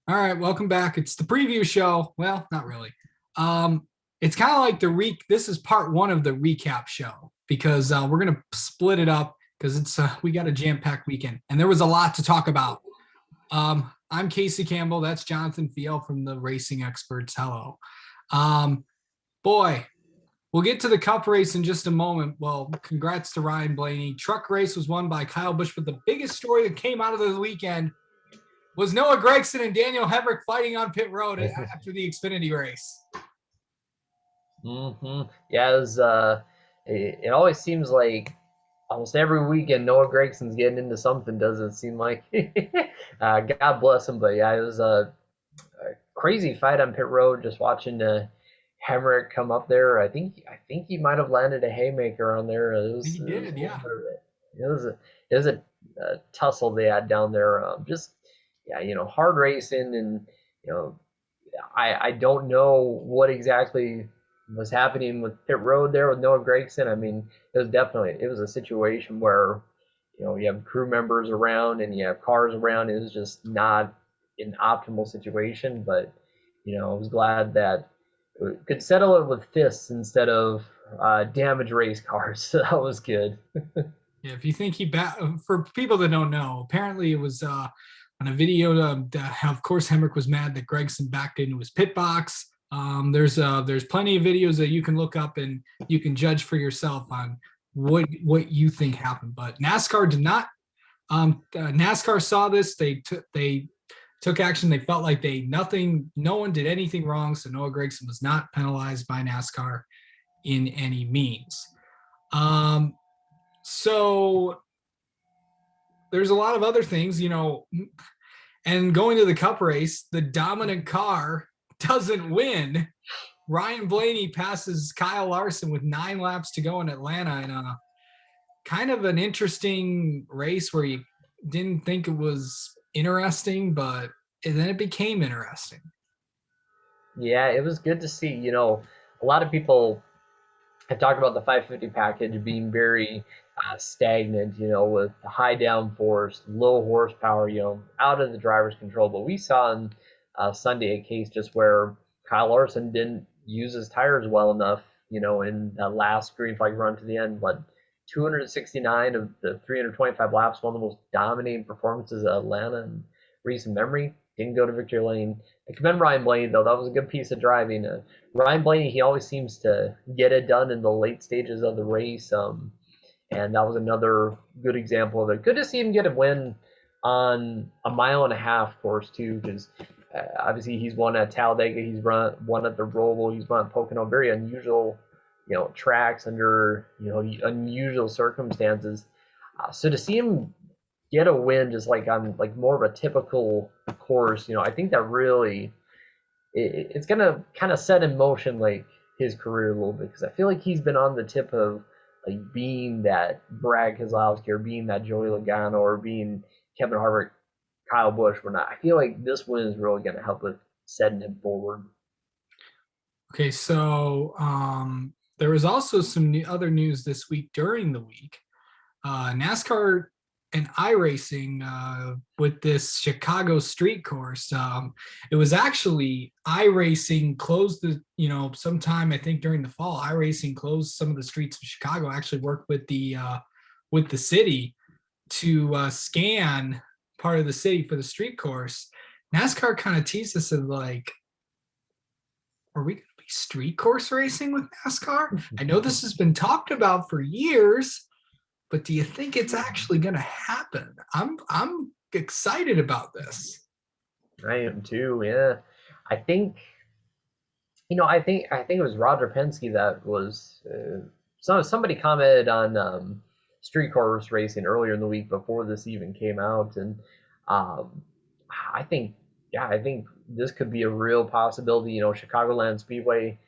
All right, welcome back. It's the preview show. Well, not really. It's kind of like this is part one of the recap show because we're gonna split it up because it's we got a jam-packed weekend and there was a lot to talk about. I'm Casey Campbell. That's Jonathan Fjeld from the Racing Experts. Hello. Um, boy, we'll get to the Cup race in just a moment. Well, congrats to Ryan Blaney. Truck race was won by Kyle Busch, but the biggest story that came out of the weekend was Noah Gragson and Daniel Hemrick fighting on pit road after the Xfinity race. Yeah, it always seems like almost every weekend Noah Gregson's getting into something, doesn't seem like. God bless him, but yeah, it was a crazy fight on pit road. Just watching Hemrick come up there. I think he might have landed a haymaker on there. He It was did, a little yeah. bit of it was a tussle they had down there. Just yeah, hard racing and you know I don't know what exactly was happening with pit road there with Noah Gragson. I mean, it was a situation where you have crew members around and you have cars around. It was just not an optimal situation, but I was glad that we could settle it with fists instead of damaged race cars. So that was good. Yeah, if you think for people that don't know, apparently it was on a video. Of course, Hemrick was mad that Gregson backed into his pit box. There's plenty of videos that you can look up and you can judge for yourself on what you think happened. But NASCAR did not. NASCAR saw this. They took action. They felt like no one did anything wrong. So Noah Gragson was not penalized by NASCAR in any means. Um, so there's a lot of other things, and going to the cup race, the dominant car doesn't win. Ryan Blaney passes Kyle Larson with 9 laps to go in Atlanta in a kind of an interesting race where you didn't think it was interesting, but then it became interesting. Yeah, it was good to see. A lot of people have talked about the 550 package being very stagnant, with high downforce, low horsepower, out of the driver's control. But we saw on Sunday a case just where Kyle Larson didn't use his tires well enough, in that last green flag run to the end. But 269 of the 325 laps, one of the most dominating performances of Atlanta in recent memory. Didn't go to victory lane. I commend Ryan Blaney, though. That was a good piece of driving. Ryan Blaney, he always seems to get it done in the late stages of the race. And that was another good example of it. Good to see him get a win on a mile and a half course, too, because obviously he's won at Talladega, he's run one at the Roval, he's run at Pocono, very unusual, tracks under, unusual circumstances. So to see him get a win just like on like more of a typical course, I think that really it's gonna kind of set in motion like his career a little bit because I feel like he's been on the tip of like being that Brad Keselowski or being that Joey Logano or being Kevin Harvick, Kyle Busch. We're not. I feel like this win is really gonna help with setting him forward. Okay, so there was also some other news this week during the week. NASCAR and iRacing with this Chicago street course. It was actually iRacing closed sometime I think during the fall. iRacing closed some of the streets of Chicago. Actually worked with the city to scan part of the city for the street course. NASCAR kind of teased us of like, are we going to be street course racing with NASCAR? I know this has been talked about for years, but do you think it's actually going to happen? I'm excited about this. I am too. Yeah, I think I think it was Roger Penske that was somebody commented on street course racing earlier in the week before this even came out, and um, I think I think this could be a real possibility. Chicagoland Speedway.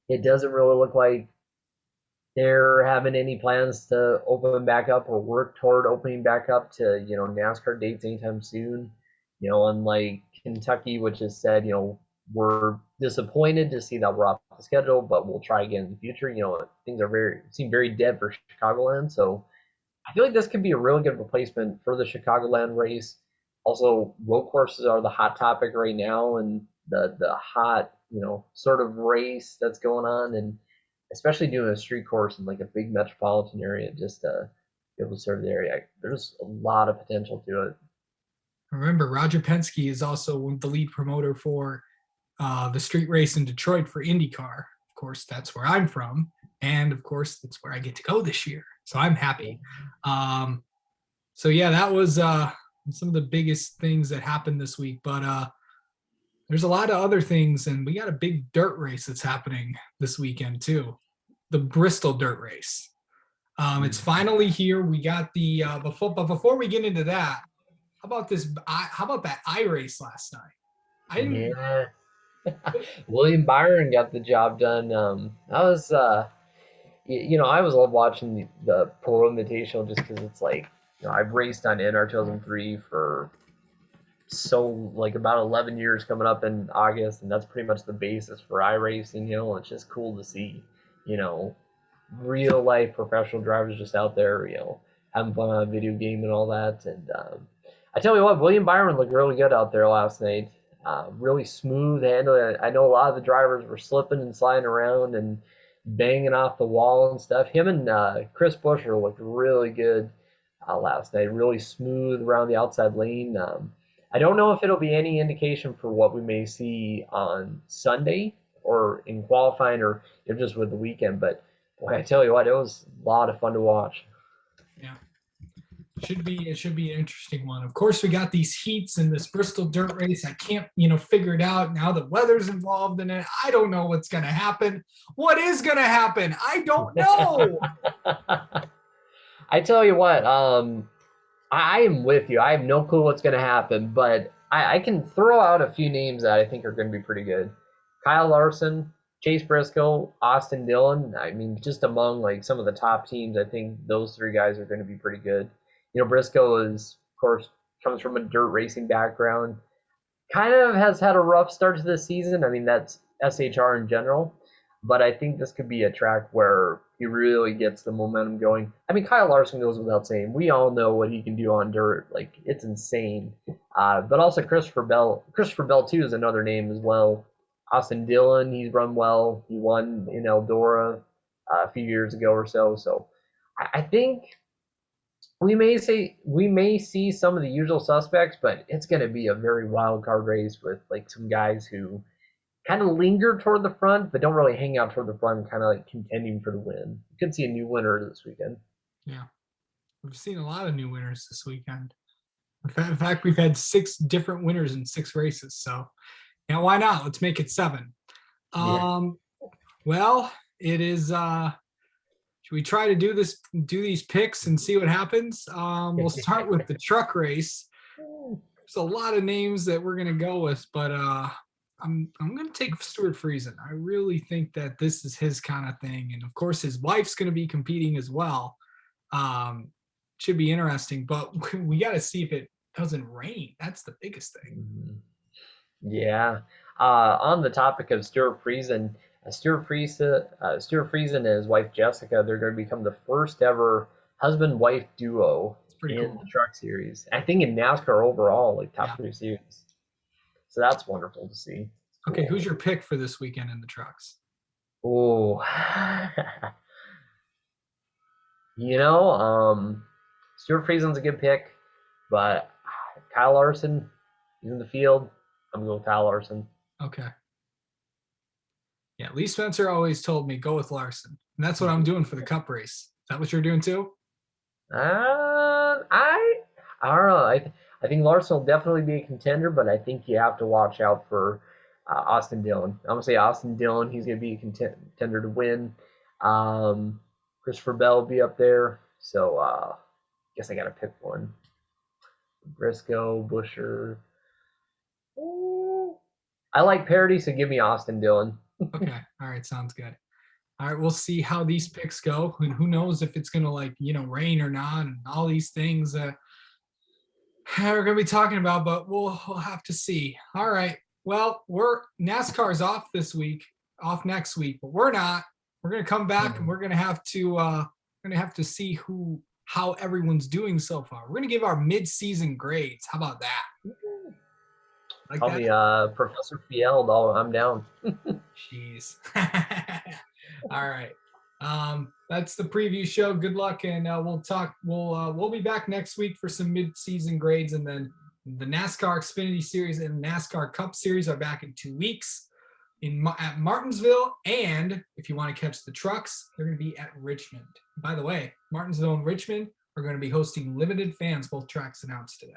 It doesn't really look like they're having any plans to open back up or work toward opening back up to NASCAR dates anytime soon. Unlike Kentucky, which has said we're disappointed to see that we're off the schedule, but we'll try again in the future. Things are seem very dead for Chicagoland, so I feel like this could be a really good replacement for the Chicagoland race. Also, road courses are the hot topic right now, and the hot sort of race that's going on, and especially doing a street course in like a big metropolitan area, just to be able to serve the area. There's a lot of potential to it. Remember, Roger Penske is also the lead promoter for the street race in Detroit for IndyCar. Of course, that's where I'm from, and of course, that's where I get to go this year. So I'm happy. Um, so yeah, that was some of the biggest things that happened this week. But there's a lot of other things, and we got a big dirt race that's happening this weekend too. The Bristol Dirt Race. It's finally here. We got the but before we get into that, how about this? How about that I race last night? I didn't. Yeah, William Byron got the job done. I was I was love watching the Pro Invitational just because it's like I've raced on NR 2003 for so like about 11 years coming up in August, and that's pretty much the basis for iRacing. It's just cool to see, you know, real life professional drivers just out there, having fun on a video game and all that. And I tell you what, William Byron looked really good out there last night. Really smooth handling. I know a lot of the drivers were slipping and sliding around and banging off the wall and stuff. Him and Chris Buescher looked really good last night. Really smooth around the outside lane. I don't know if it'll be any indication for what we may see on Sunday or in qualifying or if just with the weekend, but boy, I tell you what, it was a lot of fun to watch. Yeah, it should be an interesting one. Of course, we got these heats in this Bristol Dirt Race. I can't figure it out now. The weather's involved in it. I don't know what's gonna happen. What is gonna happen? I don't know. I tell you what, I am with you. I have no clue what's going to happen, but I can throw out a few names that I think are going to be pretty good. Kyle Larson, Chase Briscoe, Austin Dillon. I mean, just among like some of the top teams, I think those three guys are going to be pretty good. Briscoe is, of course, comes from a dirt racing background. Kind of has had a rough start to this season. I mean, that's SHR in general, but I think this could be a track where he really gets the momentum going. I mean, Kyle Larson goes without saying. We all know what he can do on dirt. Like, it's insane. But also Christopher Bell. Christopher Bell, too, is another name as well. Austin Dillon, he's run well. He won in Eldora a few years ago or so. So I think we may see some of the usual suspects, but it's going to be a very wild card race with like some guys who kind of linger toward the front, but don't really hang out toward the front, kind of like contending for the win. You could see a new winner this weekend. Yeah, we've seen a lot of new winners this weekend. In fact, we've had 6 different winners in 6 races. So, yeah, why not? Let's make it 7. Yeah. Well, it is. Should we try to do these picks and see what happens? We'll start with the truck race. There's a lot of names that we're gonna go with, but I'm gonna take Stuart Friesen. I really think that this is his kind of thing, and of course his wife's gonna be competing as well. Should be interesting, but we got to see if it doesn't rain. That's the biggest thing. Yeah. On the topic of Stuart Friesen, Stuart Friesen and his wife Jessica, they're going to become the first ever husband-wife duo Pretty in cool. the truck series. I think in NASCAR overall, like top Yeah. 3 series. So that's wonderful to see. Cool. Okay, who's your pick for this weekend in the trucks? Oh, Stuart Friesen's a good pick, but Kyle Larson, he's in the field. I'm going to go with Kyle Larson. Okay. Yeah, Lee Spencer always told me go with Larson, and that's what I'm doing for the Cup race. Is that what you're doing too? I don't know. I think Larson will definitely be a contender, but I think you have to watch out for Austin Dillon. I'm gonna say Austin Dillon. He's gonna be a contender to win. Christopher Bell will be up there. So guess I gotta pick one. Briscoe, Buescher. I like parity, so give me Austin Dillon. Okay. All right. Sounds good. All right. We'll see how these picks go. And who knows if it's going to rain or not and all these things that we're going to be talking about, but we'll have to see. All right. Well, NASCAR's off this week, off next week, but we're not. We're going to come back and we're going to have to see how everyone's doing so far. We're going to give our mid-season grades. How about that? Like Call that? me Professor Fjeld. Oh, I'm down. Jeez. All right. That's the preview show. Good luck, and we'll talk. We'll be back next week for some mid-season grades, and then the NASCAR Xfinity Series and NASCAR Cup Series are back in 2 weeks at Martinsville. And if you want to catch the trucks, they're going to be at Richmond. By the way, Martinsville and Richmond are going to be hosting limited fans. Both tracks announced today.